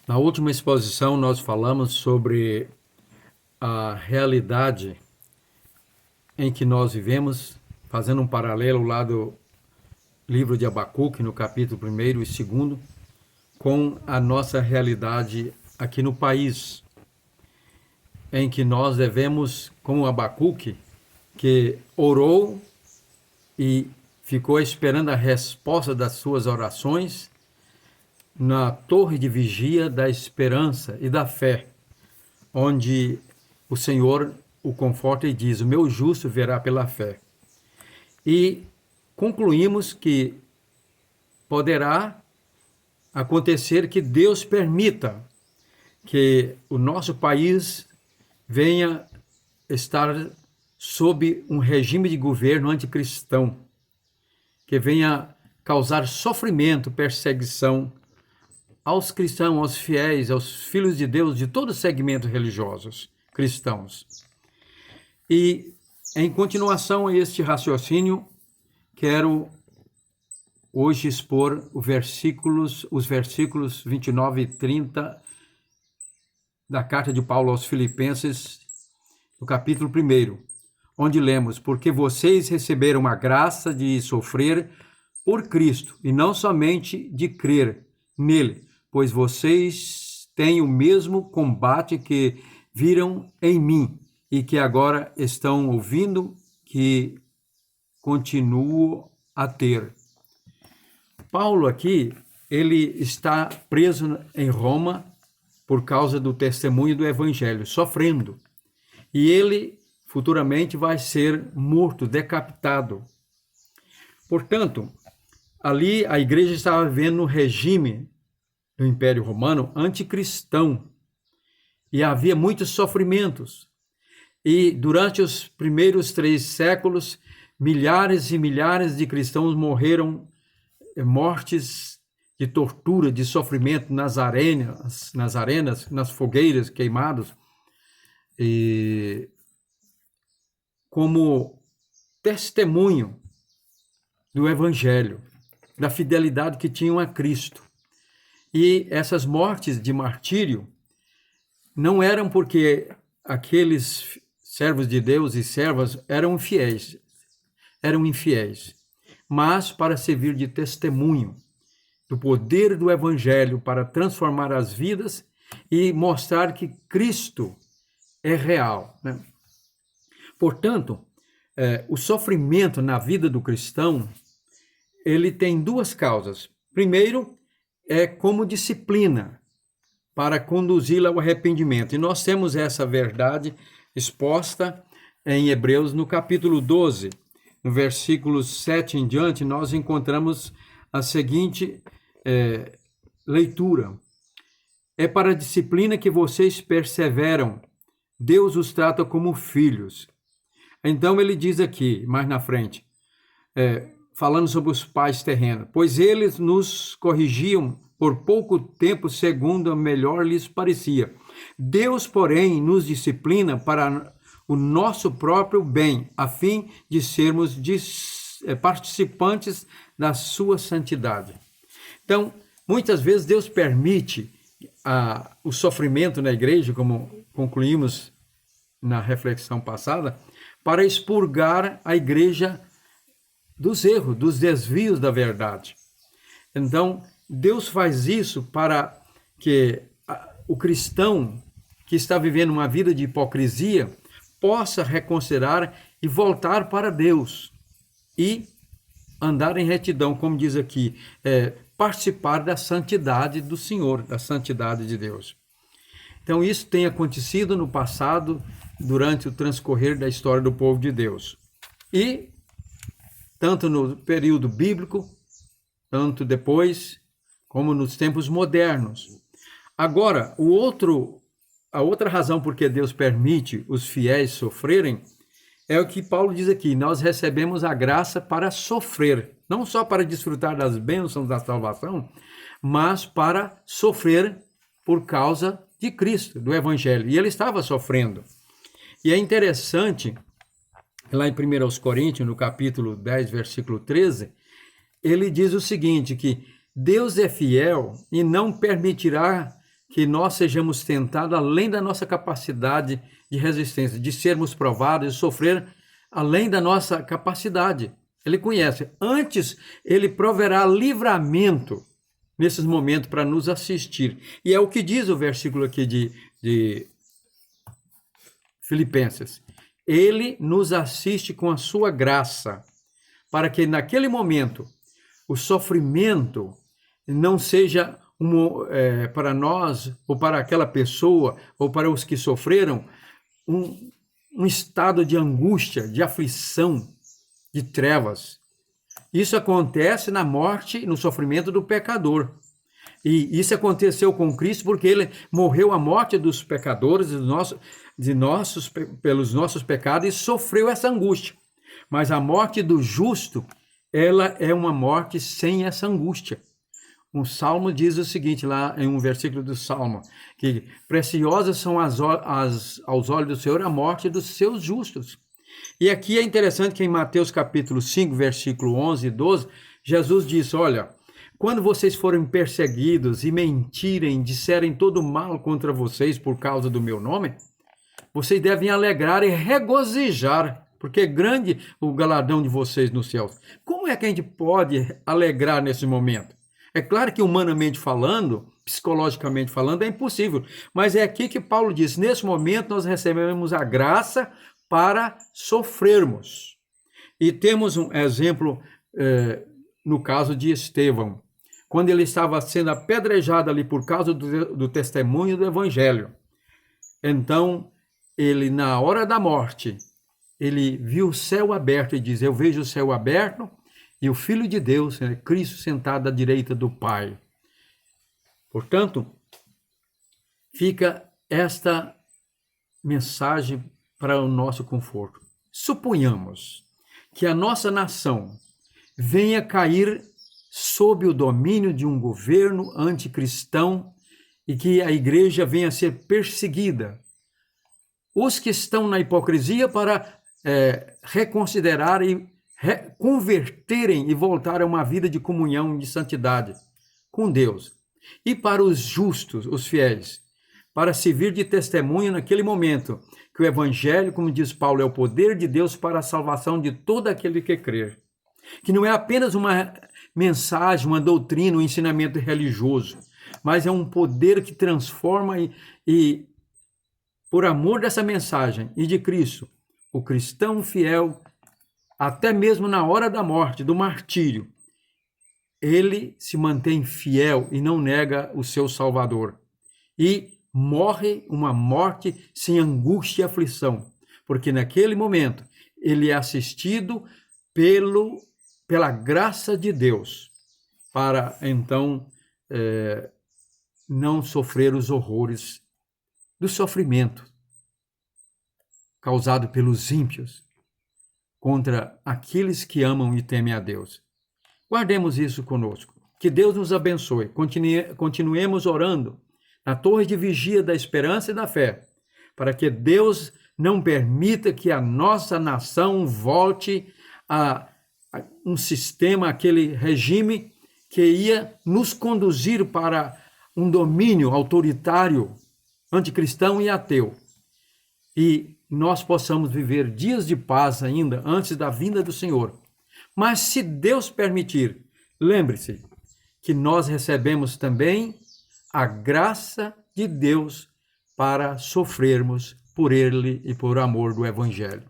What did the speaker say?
Na última exposição, nós falamos sobre a realidade em que nós vivemos, fazendo um paralelo lá do livro de Abacuque, no capítulo 1º e 2º, com a nossa realidade aqui no país, em que nós devemos, como Abacuque, que orou e ficou esperando a resposta das suas orações na torre de vigia da esperança e da fé, onde o Senhor o conforta e diz: o meu justo verá pela fé. E concluímos que poderá acontecer que Deus permita que o nosso país venha estar sob um regime de governo anticristão, que venha causar sofrimento, perseguição aos cristãos, aos fiéis, aos filhos de Deus de todos os segmentos religiosos cristãos. E, em continuação a este raciocínio, quero hoje expor os versículos 29 e 30 da carta de Paulo aos Filipenses, no capítulo 1, onde lemos: porque vocês receberam a graça de sofrer por Cristo, e não somente de crer nele, pois vocês têm o mesmo combate que viram em mim e que agora estão ouvindo que continuo a ter. Paulo aqui, ele está preso em Roma por causa do testemunho do evangelho, sofrendo. E ele futuramente vai ser morto, decapitado. Portanto, ali a igreja estava vivendo no regime do Império Romano anticristão. E havia muitos sofrimentos. E durante os primeiros 3 séculos, milhares e milhares de cristãos morreram mortes de tortura, de sofrimento nas arenas, nas fogueiras queimados, e como testemunho do evangelho, da fidelidade que tinham a Cristo. E essas mortes de martírio não eram porque aqueles servos de Deus e servas eram infiéis, mas para servir de testemunho do poder do evangelho para transformar as vidas e mostrar que Cristo é real, né? Portanto, o sofrimento na vida do cristão, ele tem 2 causas. Primeiro, é como disciplina para conduzi-la ao arrependimento. E nós temos essa verdade exposta em Hebreus, no capítulo 12, no versículo 7 em diante, nós encontramos a seguinte leitura: é para a disciplina que vocês perseveram, Deus os trata como filhos. Então ele diz aqui, mais na frente, falando sobre os pais terrenos: pois eles nos corrigiam por pouco tempo, segundo a melhor lhes parecia. Deus, porém, nos disciplina para o nosso próprio bem, a fim de sermos participantes da sua santidade. Então, muitas vezes Deus permite o sofrimento na igreja, como concluímos na reflexão passada, para expurgar a igreja dos erros, dos desvios da verdade. Então, Deus faz isso para que o cristão que está vivendo uma vida de hipocrisia possa reconsiderar e voltar para Deus e andar em retidão, como diz aqui, participar da santidade do Senhor, da santidade de Deus. Então, isso tem acontecido no passado, durante o transcorrer da história do povo de Deus. E, tanto no período bíblico, tanto depois, como nos tempos modernos. Agora, a outra razão por que Deus permite os fiéis sofrerem é o que Paulo diz aqui: nós recebemos a graça para sofrer, não só para desfrutar das bênçãos da salvação, mas para sofrer por causa de Cristo, do Evangelho. E ele estava sofrendo. E é interessante, lá em 1 Coríntios, no capítulo 10, versículo 13, ele diz o seguinte, que Deus é fiel e não permitirá que nós sejamos tentados além da nossa capacidade de resistência, de sermos provados, de sofrer além da nossa capacidade. Ele conhece. Antes, ele proverá livramento nesses momentos para nos assistir. E é o que diz o versículo aqui de Filipenses. Ele nos assiste com a sua graça, para que naquele momento o sofrimento não seja para nós, ou para aquela pessoa, ou para os que sofreram, um estado de angústia, de aflição, de trevas. Isso acontece na morte, no sofrimento do pecador. E isso aconteceu com Cristo porque ele morreu a morte dos pecadores, pelos nossos pecados, e sofreu essa angústia. Mas a morte do justo, ela é uma morte sem essa angústia. Um salmo diz o seguinte, lá em um versículo do Salmo, que preciosas são aos olhos do Senhor a morte dos seus justos. E aqui é interessante que em Mateus capítulo 5, versículo 11 e 12, Jesus diz, olha, quando vocês forem perseguidos e mentirem, disserem todo mal contra vocês por causa do meu nome, vocês devem alegrar e regozijar, porque é grande o galardão de vocês no céu. Como é que a gente pode alegrar nesse momento? É claro que humanamente falando, psicologicamente falando, é impossível. Mas é aqui que Paulo diz, nesse momento nós recebemos a graça para sofrermos. E temos um exemplo no caso de Estevão, quando ele estava sendo apedrejado ali por causa do testemunho do Evangelho. Então, ele, na hora da morte, ele viu o céu aberto e diz, eu vejo o céu aberto e o Filho de Deus, Cristo, sentado à direita do Pai. Portanto, fica esta mensagem para o nosso conforto. Suponhamos que a nossa nação venha cair sob o domínio de um governo anticristão e que a igreja venha a ser perseguida. Os que estão na hipocrisia para reconsiderar e converterem e voltar a uma vida de comunhão, de santidade com Deus. E para os justos, os fiéis, para servir de testemunho naquele momento, que o Evangelho, como diz Paulo, é o poder de Deus para a salvação de todo aquele que crer. Que não é apenas uma mensagem, uma doutrina, um ensinamento religioso, mas é um poder que transforma e por amor dessa mensagem e de Cristo, o cristão fiel, até mesmo na hora da morte, do martírio, ele se mantém fiel e não nega o seu Salvador. E morre uma morte sem angústia e aflição, porque naquele momento ele é assistido pela graça de Deus, para então não sofrer os horrores do sofrimento causado pelos ímpios contra aqueles que amam e temem a Deus. Guardemos isso conosco. Que Deus nos abençoe. Continuemos orando na torre de vigia da esperança e da fé, para que Deus não permita que a nossa nação volte a um sistema, aquele regime que ia nos conduzir para um domínio autoritário, anticristão e ateu. E nós possamos viver dias de paz ainda antes da vinda do Senhor. Mas se Deus permitir, lembre-se que nós recebemos também a graça de Deus para sofrermos por Ele e por amor do Evangelho.